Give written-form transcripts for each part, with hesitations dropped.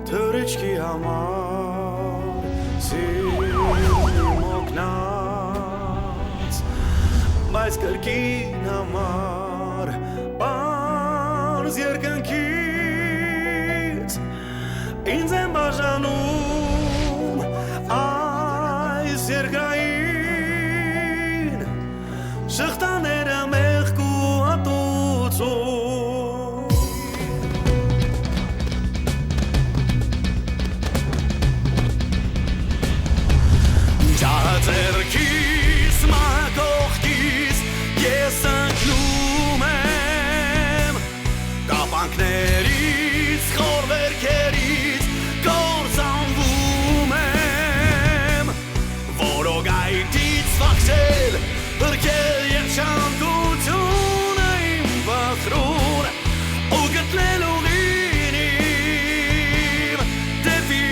թրիչքի համար սիրում օգնած բայց կրկին համար պարզ երկնքից ինձ եմ բաժանում այս երկրային շղթաները մեղք ու հատուցում Ձերքիս մակողքիս ես ընկնում եմ կապանքներից խորվերքերից կործանվում եմ որոգայթից վախցել հրկել և շանդությունը իմ վախրուն ու գտնել ուղին իմ դեպի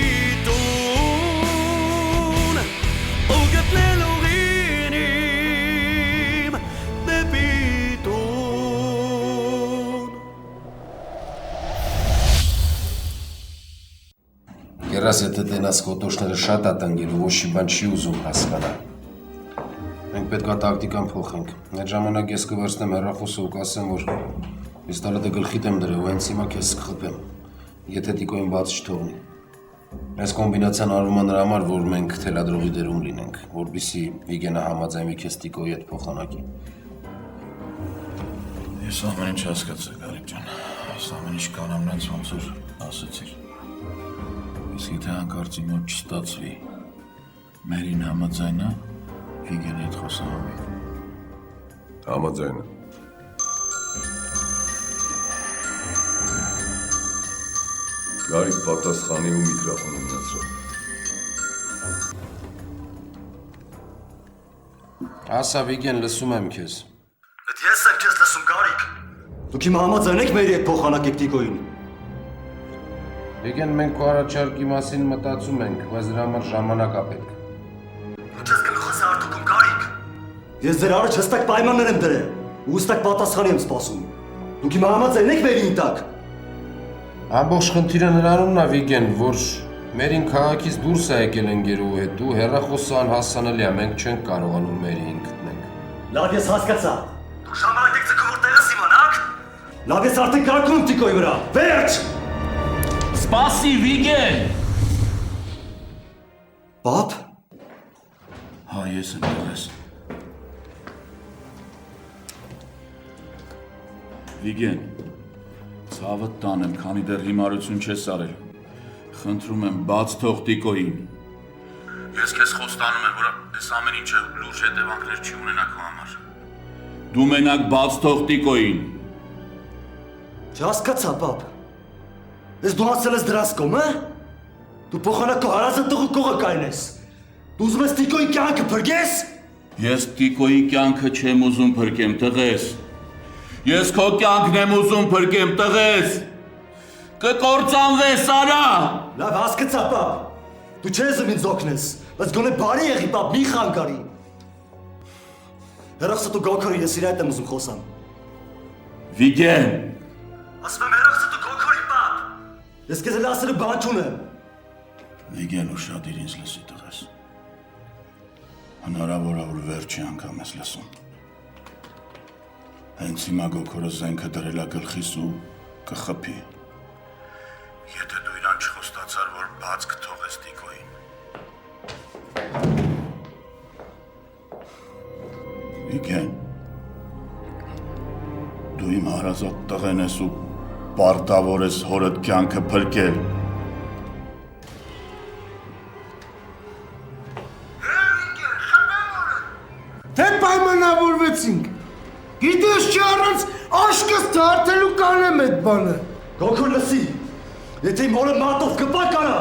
Կերաս եթե տենաս կոտոշները շատ ատանգելու, ոչ մի բան չի ուզում հասկանալ։ Մենք պետք է տակտիկան փոխենք։ Այդ ժամանակ ես կվերցնեմ հեռախոսը ու կասեմ, որ պիստոլետը գլխիդ եմ դրել ու հենց հիմա քեզ կխփեմ, եթե տիկոին բաց չթողնի։ Այս կոմբինացիան արվում է նրա համար, որ մենք թելադրողի դերում լինենք, որպեսզի Վիգենը համաձայնվի քեզ տիկոյի հետ փոխանակի։ Ես ամեն ինչ հասկացա, Գարիկ ջան։ Այս ամեն ինչ կանամ նենց ոնց որ ասացիր։ Իսկ եթե հանկարծ իմ մոտ չստացվի, մերին համաձայնա, Վիգենի հետ խոսանավի։ Համաձայնա։ Գարիկ պատասխանի ու միկրոֆոնը մնացրավ։ Ասա Վիգեն, լսում եմ քեզ։ Էդ ես եմ քեզ լսում, Գարիկ։ Դուք հիմա համաձայնեք մերի հետ փոխանակեք տիկոյին։ Վիգեն, մենք քո առաջարկի մասին մտածում ենք, բայց դրա համար ժամանակ է պետք։ Ինչ ես գլուխս արտուկում, Գարիկ։ Ես ձեր առաջ հստակ պայմաններ եմ դրել ու հստակ պատասխան եմ սպասում։ Դուք հիմա համաձայնեք մերին տակ։ Ամբողջ խնդիրը նրանումն է, Վիգեն, որ մերին քաղաքից դուրս է եկել ընկերու հետ, դու հեռախոսը անհասանելի է, մենք չենք կարողանում մերին գտնենք։ Լավ, ես հասկացա։ Դու ժամանակ եք ձգում, որ տեղս իմանաք։ Լավ, ես արդեն կարգում եմ տիկոյի վրա։ Վերջ։ Սպասի, Վիգեն։ Պապ։ Հա, ես եմ տղես։ Վիգեն, ցավդ տանեմ, քանի դեռ հիմարություն չես արել։ Խնդրում եմ, բաց թող տիկոյին։ Ես քեզ խոստանում եմ, որ այս ամեն ինչը լուրջ հետևանքներ չի ունենա քո համար։ Դու մենակ բաց թող տիկոյին։ Չհասկացա, պապ։ Ես դու հասել ես դրանց կողմ, հա? Դու փոխանակ քո հարազատ տղու կողը կայնես։ Դու ուզում ես տիկոյի կյանքը փրկես։ Ես տիկոյի կյանքը չեմ ուզում փրկեմ, տղես։ Ես քո կյանքն եմ ուզում փրկեմ, տղես։ Կկործանվես, արա։ Լավ, հասկացա, պապ։ Դու չես ինձ օգնես, բայց գոնե բարի եղի, պապ, մի խանգարի։ Հեռախոսը դու գոքորի, ես իր հետ եմ ուզում խոսամ։ Վիգեն։ Ասում եմ հեռախոսը դու գոքորի, պապ։ Ես քեզ էլ ասելու բան չունեմ։ Վիգեն ուշադիր ինձ լսի, տղես։ Հնարավոր է, որ վերջի անգամ ես լսում։ Հենց հիմա գոքորը զենքը դրել է գլխիս ու կխփի։ Եթե դու իրան չխոստացար, որ բաց կթողես տիկոյին։ Վիգեն, դու իմ հարազատ տղեն ես ու պարտավոր ես հորդ կյանքը փրկել։ Թե պայմանավորվեցինք։ Գիտես չի առանց աշկս թարթելու կանեմ այդ բանը։ Գոքոր լսի, եթե իմ հորը մարտով կպականա,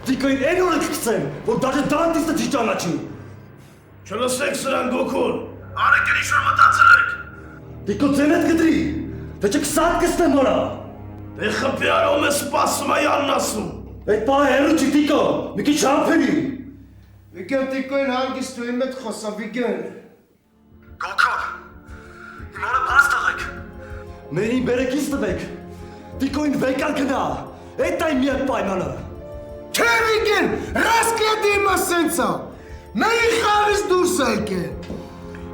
տիկոյին այն օրը կգցեմ, որ դաժե դանտիստը չի ճանաչի։ Չլսեք սրան գոքոր։ Արեք են ինչ-որ մտածել եք։ Տիկո ձենետ կդրի, թե չքսատ կստեմ որա։ Դե խպի արում է սպասում է յանն ասում։ Այդ պահը հեռու չի տիկո, մի քիչ համբերի։ Վիգեն տիկոյին հանգիստ ու իմ հետ խոսա, Վիգեն։ Գոքոր, իմ հորը բաց տղեք։ Մերին բերեք ինձ տվեք, տիկոյին վեկար գնա, այդ այն միակ պայմանը։ Չէ Վիգեն, ռասկլետի իմ ասենցա։ Մերի խավից դուրս եկե։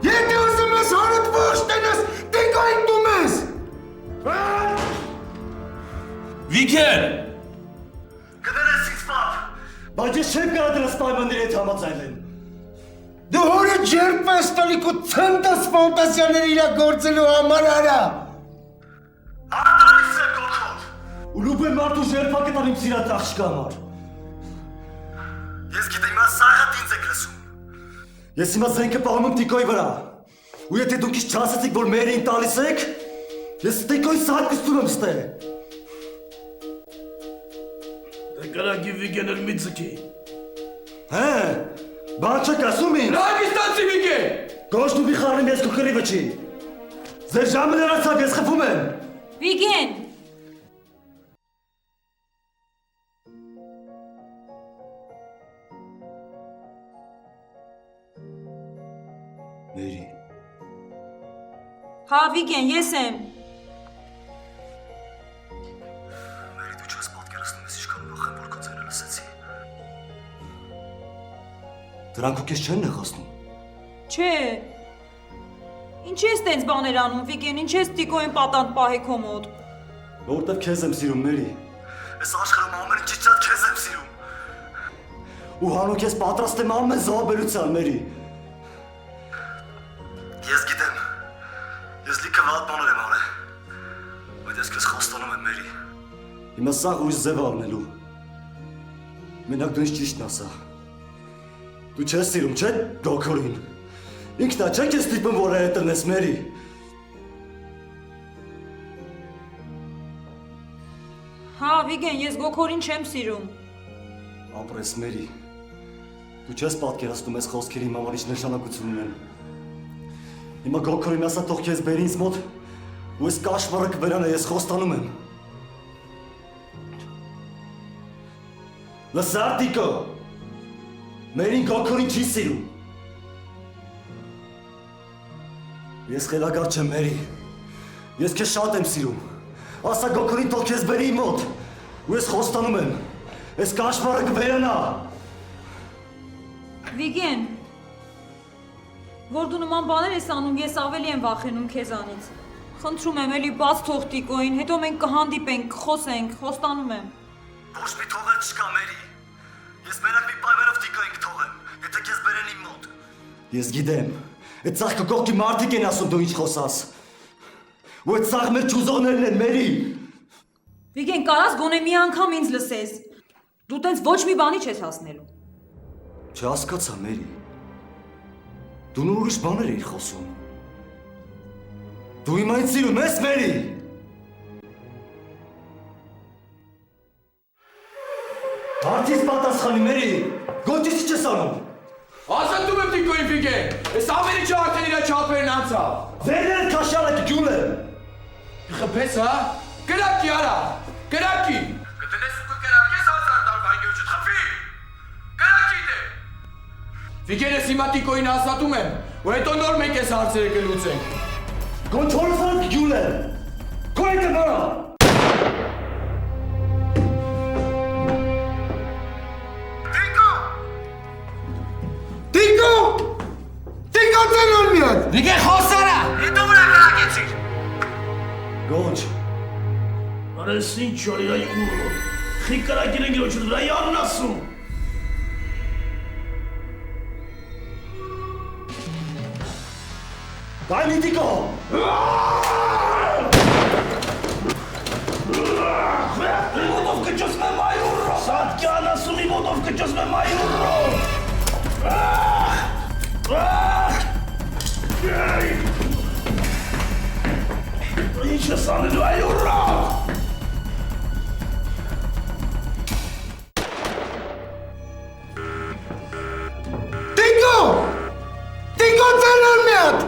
Եթե ուզում ես հանդ ոչ տենաս, տիկային դում ես։ Վիգեն։ Գներես ինձ պապ, բայց ես չեմ կարա դրս պայմանների հետ համաձայնեմ։ Դու հորը ջերպ ես տալիք ու ցնդաս ֆանտազիաներ իրագործելու համար արա։ Արտանից եմ գոքով։ Ու լուբեն մարդու ժերպա կտան իմ սիրած աղջկա համար։ Ես գիտեմ իմ սաղատ ինձ եք լսում։ Ես հիմա զենքը պահում եմ տիկոյի վրա։ Ու եթե դուք ինչ չասեցիք, որ մերին տալիս եք, ես տիկոյի սարկստում եմ ստե։ Դե կրակի Վիգենել մի ձգի։ Հե, բան չեք ասում ինձ։ Ռագիստանցի Վիգեն։ Գոշտ ու մի խառնեմ ես քո կռիվը չի։ Ձեր ժամը լրացավ, ես խփում եմ։ Վիգեն։ Մերի։ Հա Վիգեն, ես եմ։ Մերի, դու չես պատկերացնում ես ինչքան ուրախ եմ, որ քո ձայնը լսեցի։ Դրանք ու քեզ չեն նեղացնում։ Չէ։ Ինչ ես տենց բաներ անում, Վիգեն, ինչ ես տիկոյին պատանդ պահի քո մոտ։ Որտեվ քեզ եմ սիրում, Մերի։ Այս աշխարհում ամեն ինչից շատ քեզ եմ սիրում։ Ու հանուն քեզ պատրաստ եմ ամեն զոհաբերության, Մերի։ Ես գիտեմ։ Ես լիքը վատ բաներ եմ արել։ Բայց ես քեզ խոստանում եմ, Մերի։ Հիմա սաղ ուրիշ ձև առնելու։ Մենակ դու ինձ ճիշտն ասա։ Դու չես սիրում, չէ՞ Գոքորին։ Ինքն է, չէ՞ քեզ ստիպում, որ այդ տնես, Մերի։ Հա Վիգեն, ես Գոքորին չեմ սիրում։ Ապրես, Մերի։ Դու չես պատկերացնում այս խոսքերի իմ համար ինչ նշանակություն ունեն։ Հիմա Գոքորին ասա թող քեզ բերի ինձ մոտ ու այս կաշվարը կվերանա, ես խոստանում եմ։ Լսար տիկո։ Մերին Գոքորին չի սիրում։ Ես խելագար չեմ, Մերի։ Ես քեզ շատ եմ սիրում։ Ասա Գոքորին թող քեզ բերի իմ մոտ ու ես խոստանում եմ, այս կաշվարը կվերանա։ Վիգեն, որ դու նման բաներ ես անում, ես ավելի եմ վախենում քեզանից։ Խնդրում եմ, էլի բաց թող տիկոյին, հետո մենք կհանդիպենք, կխոսենք, խոստանում եմ։ Ոչ մի թողել չկա, Մերի։ Ես մենակ մի պայմանով տիկոյին կթողեմ, եթե քեզ բերեն իմ մոտ։ Ես գիտեմ, այդ ծաղկը կողքի մարդիկ են ասում դու ինչ խոսաս։ Ու այդ ծաղ մեր չուզողներն են, Մերի։ Վիգեն, կարաս գոնե մի անգամ ինձ լսես։ Դու տենց ոչ մի բանի չես հասնելու։ Չհասկացա, Մերի։ Դու նոր ուրիշ բաներ էիր խոսում։ Դու իմ այն սիրում ես, Մերի։ Հարցից պատասխանի, Մերի։ Գոչից չես անում։ Ասատում եմ տիկոյին Վիգեն։ Այս ամեն ինչը արդեն իրա չափերն անցավ։ Վերներ քաշալը գյուլ եմ։ Խփես, հա։ Կրակի արա։ Կրակի։ Կտնես ու կկրակես 1000 տարվա գյուղը չխփի։ Կրակի դե։ Վիգեն, ես հիմա տիկոյին ասատում եմ, ու հետո նոր մենք այս հարցերը կլուծենք։ Կոնչորսան գյուլ եմ։ Կոյտը նորա։ Տիկո! Տիկո ծենոն մի հատ։ Վիգեն, խոսարա։ Հետո վրա կրակեցիր։ Գոնչ։ Արես ինչ օրիայի ուրո։ Խի կրակին են գիրոչ դրայի անուն ասում։ Դայ մի տիկո։ Իմոտով կճոս մեմ այուրո։ Սատկյան ասում իմոտով կճոս մեմ այուրո։ Ինչ ես անելու այուրո։ Տիկո! Տիկո ծենոն մի հատ։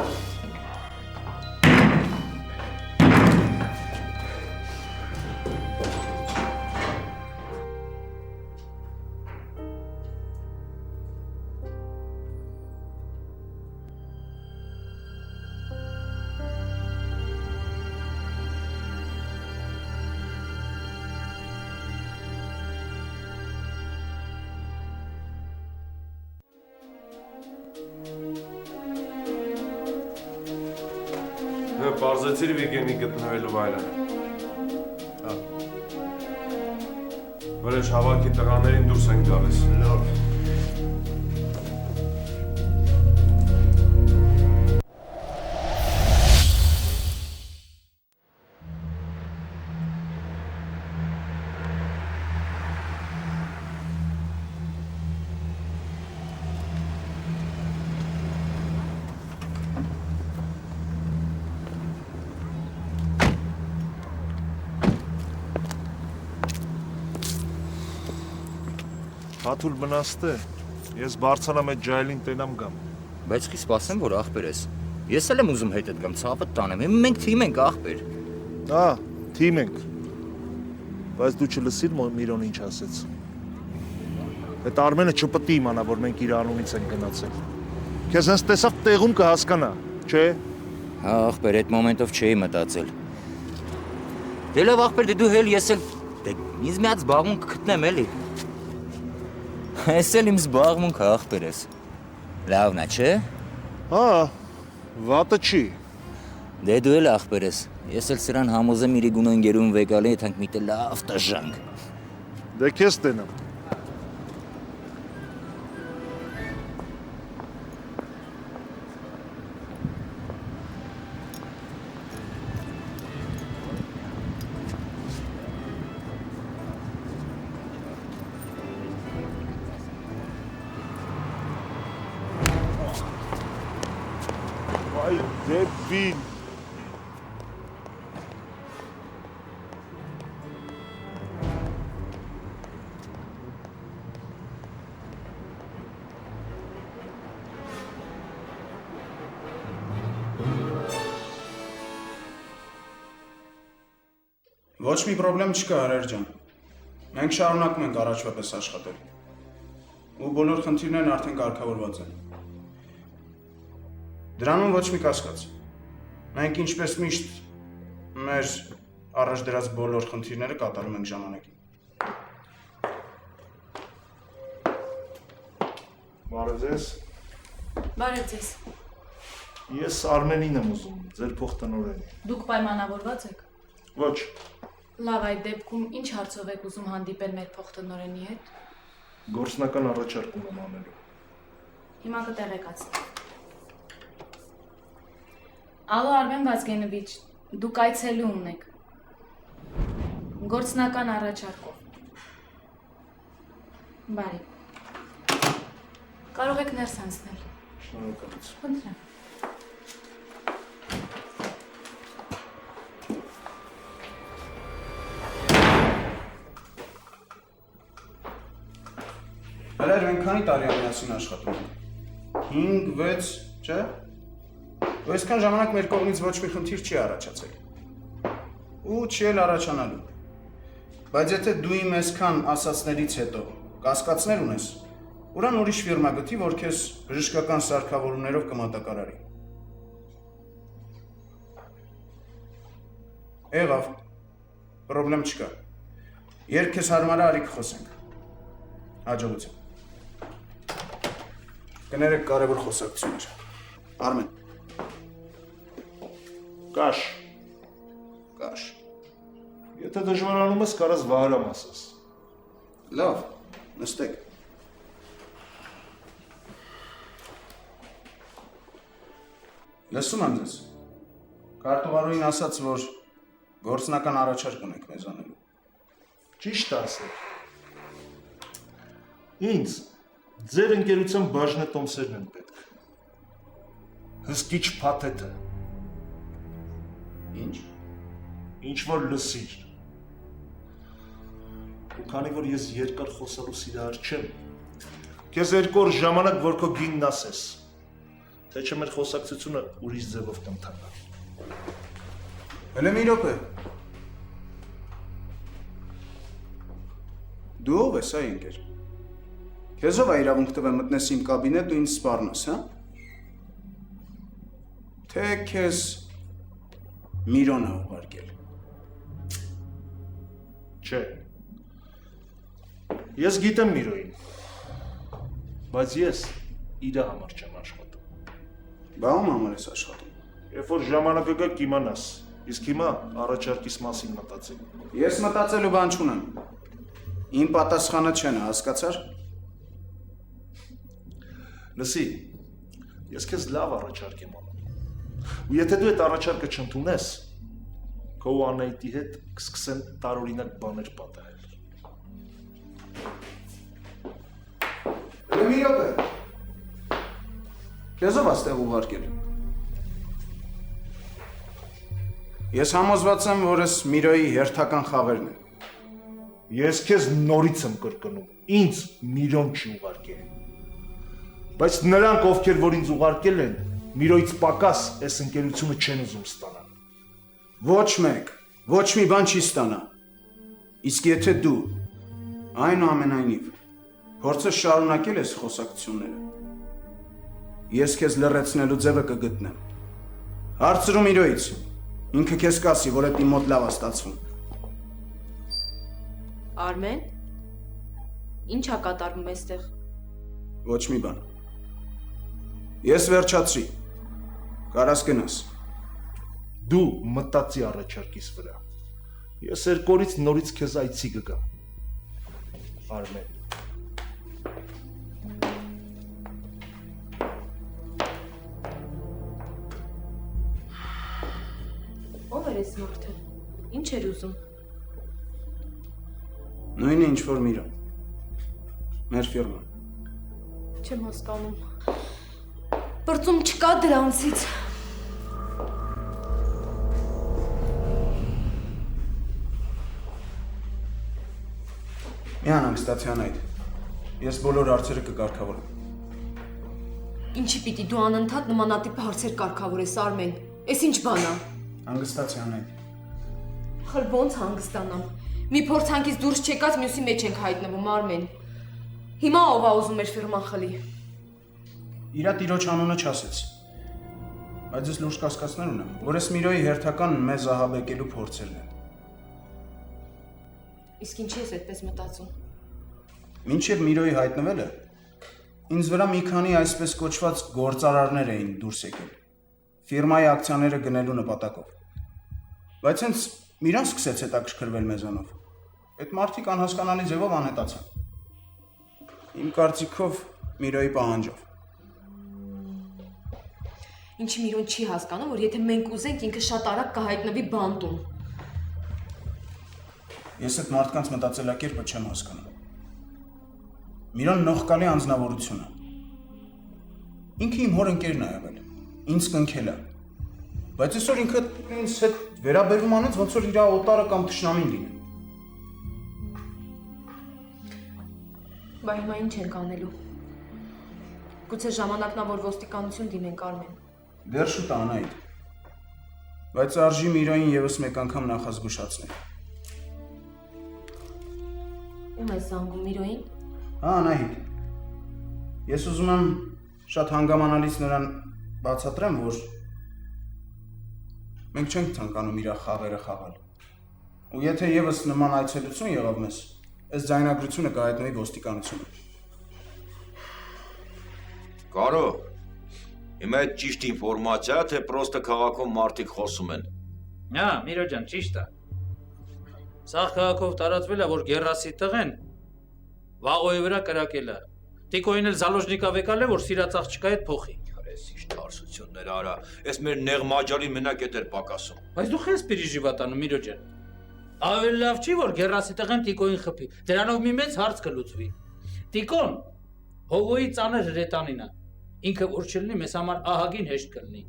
Ժամանակը պարզեցիր Վիգենի գտնվելու վայրը։ Հա։ Վրեժ հավաքի տղաներին դուրս են գալիս։ Լավ։ Հաթուլ մնաստ է, ես բարձանամ այդ ջայլին տենամ գամ։ Բայց խի սպասեմ, որ աղբեր ես։ Ես էլ եմ ուզում հետդ գամ, ցավդ տանեմ, մենք թիմ ենք աղբեր։ Թիմ ենք։ Բայց դու չլսիր Միրոն ինչ ասեց։ Այդ Արմենը չպտի իմանա, որ մենք իր անունից ենք գնացել։ Քեզ հենց տեսավ տեղում կհասկանա, չէ։ Հա, աղբեր, այդ մոմենտով չէի մտածել։ Դե լավ աղբեր, դու հել ես էլ դե ինձ մի հատ զբաղմունք գտնեմ էլի։ Ես էլ իմ զբաղմունքը աղբեր ես։ Լավն է, չէ։ Հա, վատը չի։ Դե դու էլ աղբեր ես։ Ես էլ սրան համոզեմ իրի գունանգերուն վեկալի եթանք միտը լավ տժանք։ Դե քեզ տենամ։ Ay debil. Ոչ մի պրոբլեմ չկա, Արար ջան։ Մենք շարունակում ենք առաջվա պես աշխատել։ Ու բոլոր խնդիրներն արդեն կարգավորված են։ Դրանում ոչ մի կասկած։ Մենք ինչպես միշտ մեր առաջ դրած բոլոր խնդիրները կատարում ենք ժամանակին։ Բարև ձեզ։ Բարև ձեզ։ Ես Արմենին եմ ուզում, ձեր փոխտնօրենի։ Դուք պայմանավորված եք։ Ոչ։ Լավ, այդ դեպքում ինչ հարցով եք ուզում հանդիպել մեր փոխտնօրենի հետ։ Գործնական առաջարկում եմ անելու։ Հիմա կտեղեկացնեմ։ Ալո Արմեն Վազգենովիչ, դուք այցելուն եք։ Գործնական առաջարկով։ Բարի։ Կարող եք ներս անցնել։ Շնորհակալություն։ Խնդրեմ։ Արար, մենք քանի տարի է միասին աշխատում ենք։ 5-6, չէ՞։ Ու այսքան ժամանակ մեր կողմից ոչ մի խնդիր չի առաջացել։ Ու չի էլ առաջանալու։ Բայց եթե դու իմ այսքան ասացներից հետո կասկածներ ունես, ուրան ուրիշ ֆիրմա գտի, որ քեզ բժշկական սարքավորումներով կմատակարարի։ Եղավ, պրոբլեմ չկա։ Երբ քեզ հարմար է, արի կխոսենք։ Հաջողություն։ Կներեք կարևոր խոսակցություններ։ Արմեն։ Կաշ։ Կաշ։ Եթե դժվարանում ես, կարաս Վահրամ ասես։ Լավ, նստեք։ Լսում եմ ձեզ։ Կարտուղարուին ասաց, որ գործնական առաջարկ ունեք մեզ անելու։ Ճիշտ ասել։ Ինձ ձեր ընկերության բաժնե տոմսերն են պետք։ Հսկիչ փաթեթը։ Ինչ։ Ինչ որ լսիր։ Ու քանի որ ես երկար խոսալու սիրահար չեմ, քեզ 2 օր ժամանակ որ քո գինն ասես, թե չէ մեր խոսակցությունը ուրիշ ձևով կընթանա։ Հələ մի րոպե։ Դու ով ես, այ ընկեր։ Քեզ ով է իրավունք տվել մտնես իմ կաբինետ ու ինձ սպառնես, հա։ Թե քեզ Միրոն է ուղարկել։ Չէ։ Ես գիտեմ Միրոյին, բայց ես իր համար չեմ աշխատում։ Բա ում համար ես աշխատում։ Երբ որ ժամանակը գա կիմանաս։ Իսկ հիմա առաջարկիս մասին մտածել։ Ես մտածելու բան չունեմ։ Իմ պատասխանը չեն, հասկացար։ Լսի, ես քեզ լավ առաջարկ եմ անում։ Ու եթե դու այդ առաջարկը չընդունես, քո ու Անահիտի հետ կսկսեն տարօրինակ բաներ պատահել։ Մի րոպե։ Քեզ ով աստեղ ուղարկել։ Ես համոզված եմ, որ ես Միրոյի հերթական խաղերն են։ Ես քեզ նորից եմ կրկնում, ինձ Միրոն չի ուղարկել։ Բայց նրանք, ովքեր որ ինձ ուղարկել են, Միրոյից պակաս այս ընկերությունը չեն ուզում ստանալ։ Ոչ մեկ, ոչ մի բան չի ստանա։ Իսկ եթե դու այնուամենայնիվ փորձես շարունակել ես խոսակցությունները, ես քեզ լռեցնելու ձևը կգտնեմ։ Հարցրու Միրոյից, ինքը քեզ կասի, որ այդ իմ մոտ լավ է ստացվում։ Արմեն, ի՞նչ է կատարվում այստեղ։ Ոչ մի բան։ Ես վերջացրի։ Կարաս գնաս։ Դու մտածի առաջարկիս վրա։ Ես երկու օրից նորից քեզ այցի կգամ։ Արմեն։ Ո՞վ էր այս մարդը։ Ինչ էր ուզում։ Նույնը ինչ որ Միրոն։ Մեր ֆիրման։ Չեմ հասկանում։ Բրծում չկա դրանցից։ Մի անհանգստացյան այդ։ Ես բոլոր հարցերը կկարգավորեմ։ Ինչի պիտի դու անընդհատ նմանատիպ հարցեր կարգավորես, Արմեն։ Էս ինչ բան է։ Հանգստացյան այդ։ Խլ ոնց հանգստանամ։ Մի փորձանքից դուրս չեկած մյուսի մեջ ենք հայտնվում, Արմեն։ Հիմա ով է ուզում մեր ֆիրման խլի։ Իրա տիրոջ անունը չասեց։ Բայց ես լուրջ կասկածներ ունեմ, որ ես Միրոյի հերթական մեզ ահաբեկելու փորձերն են։ Իսկ ինչի ես այդպես մտածում։ Մինչև Միրոյի հայտնվելը, ինձ վրա մի քանի այսպես կոչված գործարարներ էին դուրս եկել։ Ֆիրմայի ակցիաները գնելու նպատակով։ Բայց հենց Միրոն սկսեց հետաքրքրվել մեզանով։ Այդ մարդիկ անհասկանալի ձևով անհետացան։ Իմ կարծիքով Միրոյի պահանջով։ Ինչի Միրոն չի հասկանում, որ եթե մենք ուզենք, ինքը շատ արագ կհայտնվի բանտում։ Ես այդ մարդկանց մտածելակերպը չեմ հասկանում։ Միրոն նողկալի անձնավորություն է։ Ինքը իմ հոր ընկերն է եղել, ինձ կնքել է։ Բայց այսօր ինքը ինձ հետ վերաբերվում անեց, ոնց որ իր օտարը կամ թշնամին լինի։ Բա հիմա ինչ ենք անելու։ Գուցե ժամանակն է, որ ոստիկանություն դիմենք, Արմեն։ Դեռ շուտ է, Անահիտ։ Բայց արժի Միրոյին եւս մեկ անգամ նախազգուշացնել։ Ում ես զանգում, Միրոյին։ Հա, Անահիտ։ Ես ուզում եմ շատ հանգամանալից նրան բացատրեմ, որ մենք չենք ցանկանում իր խաղերը խաղալ։ Ու եթե եւս նման այցելություն եղավ մեզ, այս ձայնագրությունը կհայտնվի ոստիկանությունում։ Կարո, հիմա այդ ճիշտ ինֆորմացիա, թե պրոստը քաղաքում մարդիկ խոսում են։ Հա, Միրո ջան, ճիշտ է։ Սաղ քաղաքով տարածվել է, որ Գերասի տղեն վաղոյի վրա կրակել է։ Տիկոին էլ Զալոժնիկով եկալ է, որ սիրած աղջկա հետ փոխի։ Քարես ինչ թարսություններ արա, այս մեր նեղ մաջալի մենակ էդ էր պակասում։ Բայց դու խես պիրիժիվատանում, Միրո ջան։ Ավելի լավ չի, որ Գերասի տղեն Տիկոին խփի։ Դրանով մի մեծ հարց կլուծվի։ Տիկոն Հովոյի ծանր հրետանին է։ Ինքը որ չլինի, մեզ համար ահագին հեշտ կլինի։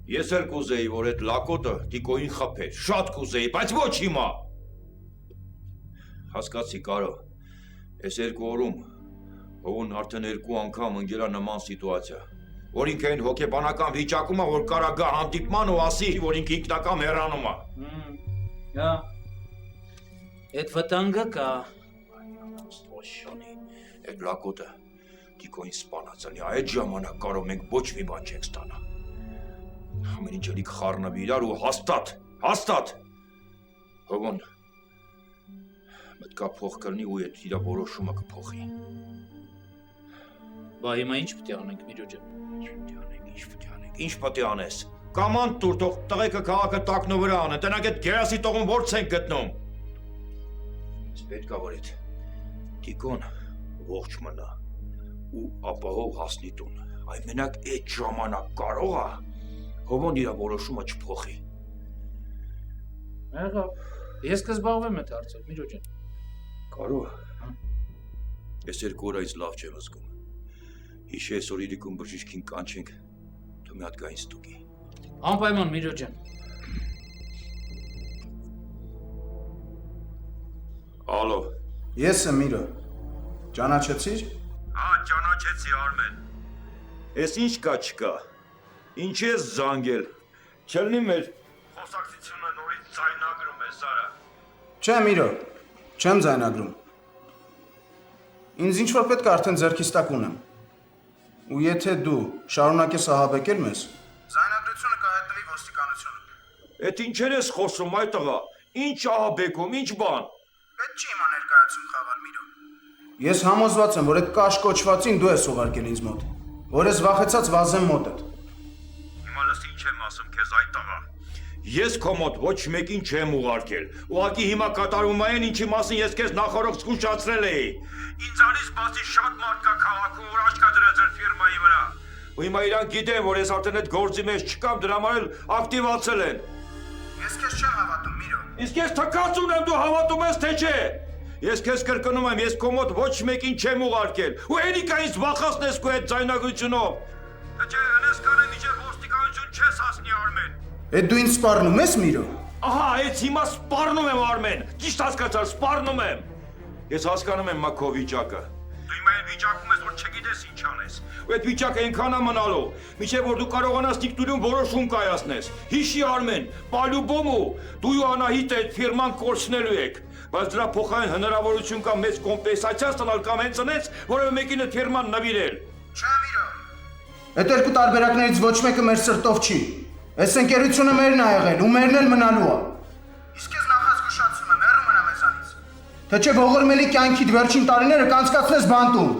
Ես էլ կուզեի, որ այդ լակոտը Տիկոին խփեր, շատ կուզեի, բայց ոչ հիմա։ Հասկացի, Կարո, այս երկու օրում Հովոն արդեն երկու անգամ ընկել է նման սիտուացիա, որ ինքը այն հոգեբանական վիճակում է, որ կարա գա հանդիպման ու ասի, որ ինքը ինքնական հեռանում է։ Հա։ Այդ վտանգը կա։ Ոչոնի, այդ լակոտը Տիկոին սպանածալի, այդ ժամանակ կարող մենք ոչ մի բան չենք ստանա։ Ամեն ինչ էլի կխառնվի իրար ու հաստատ։ Հովոն մտքա փող կլինի ու այդ իր որոշումը կփոխի։ Բա հիմա ինչ պետք է անենք, Միրո ջան։ Ինչ պետք է անենք, ինչ պետք է անես։ Կաման տուր, թող տղեկը քաղաքը տակնու վրա անեն, տնակ այդ գերասի տողում որց ենք գտնում։ Ես պետք է որ այդ Տիկոն ողջ մնա ու ապահով հասնի տուն։ Այ մենակ այդ ժամանակ կարող է Հովոն իր որոշումը չփոխի։ Եղավ, ես կզբաղվեմ այդ հարցով, Միրո ջան։ Կարող ես 2 օրից լավ չեմ զգում։ Հիշես որ իրիկում բժիշկին կանչենք, դու մի հատ գային ստուգի։ Անպայման Միրո ջան։ Ալո։ Ես եմ Միրո։ Ճանաչեցի՞ր։ Հա, ճանաչեցի Արմեն։ Էս ինչ կա չկա։ Ինչ ես զանգել։ Չլինի մեր խոսակցությունը նորից ձայնագրում է Սարա։ Չէ Միրո, չեմ ձայնագրում։ Ինձ ինչ որ պետք է արդեն ձեռքից տակ ունեմ։ Ու եթե դու շարունակես ահաբեկել մեզ, ձայնագրությունը կհայտնվի ոստիկանությունում։ Էդ ինչեր ես խոսում այ տղա։ Ինչ ահաբեկում, ինչ բան։ Պետք չի հիմա ներկայացում խաղալ Միրո։ Ես համոզված եմ, որ այդ կաշ կոչվածին դու ես ուղարկել ինձ մոտ, որ ես վախեցած վազեմ մոտդ։ Հիմա լսի ինչ եմ ասում քեզ այ տղա։ Ես քո մոտ ոչ մեկին չեմ ուղարկել։ Ուղղակի հիմա կատարում այն ինչի մասին ես քեզ նախորդ զգուշացրել էի։ Ինձանից բացի շատ մարդ կա քաղաքում, որ աչքա դրած էր ֆիրմայի վրա։ Ու հիմա իրանք գիտեն, որ ես արդեն այդ գործի մեջ չկամ, դրա համար էլ ակտիվացել են։ Ես քեզ չեմ հավատում Միրո։ Իսկ ես թքած ունեմ, դու հավատում ես թե չէ։ Ես քեզ կրկնում եմ, ես քո մոտ ոչ մեկին չեմ ուղարկել։ Ու էլիկա ինձ վախացնես քո այդ ձայնագրությունով։ Թե չէ, հենց կանեմ իջեր ոստիկանություն չես հասնի Արմեն։ Էդ դու ինձ սպառնում ես Միրո։ Ահա, այս հիմա սպառնում եմ Արմեն։ Ճիշտ հասկացար, սպառնում եմ։ Ես հասկանում եմ մա քո վիճակը։ Դու հիմա այն վիճակում ես, որ չգիտես ինչ անես։ Ու այդ վիճակը այնքան է մնալու, մինչև որ դու կարողանաս դիկտուրում որոշում կայացնես։ Հիշի Արմեն, պալյուբոմու, դու ու Անահիտը այդ ֆիրման կորցնելու եք։ Բայց դրա փոխարեն հնարավորություն կա մեծ կոմպենսացիա ստանալ կամ հենց այնց, որևէ մեկին այդ ֆիրման նվիրել։ Չէ Միրո։ Այդ երկու տարբերակներից ոչ մեկը մեր սրտով չի։ Այս ընկերությունը մերն է եղել ու մերն էլ մնալու է։ Իսկ ես նախազգուշացում եմ, հեռու մնա մեզանից։ Թե չէ ողորմելի կյանքիդ վերջին տարիները կանցկացնես բանտում։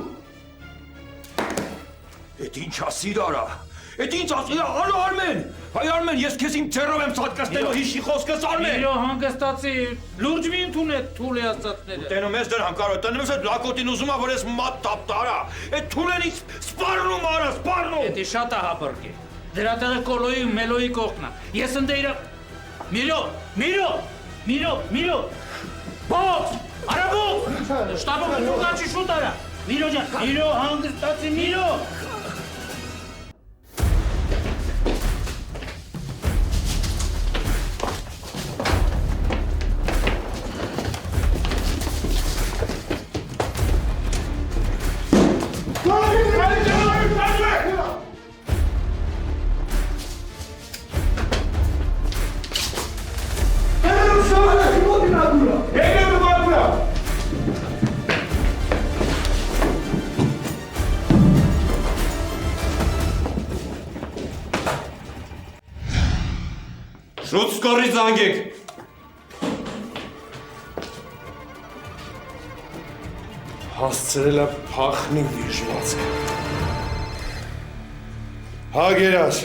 Էդ ինչ ասիր արա։ Էդ ինչ ասիր, ալո Արմեն։ Հայ Արմեն, ես քեզ իմ ձեռով եմ ցածկացնելու հիշի խոսքս Արմեն։ Միրո հանգստացի, լուրջ մի ընդունեք թուլի ասածները։ Տենում ես դեռ հանկարո, տենում ես այդ լակոտին ուզում ա որ ես մատ տապտարա։ Այդ թուլենից սպառնում արա, սպառնում։ Էդի շատ է հապրկի։ Դրա տեղը կոլոյի ու մելոյի կողքնա։ Ես ընդ իրա Միրո։ Բոց! Արագով! Շտաբը կուտաչի շուտ արա։ Միրո ջան, Միրո հանգստացի, Միրո։ Շուտ սկորի զանգեք։ Հասցրել է փախնի վիժվածքը։ Հա գերաս։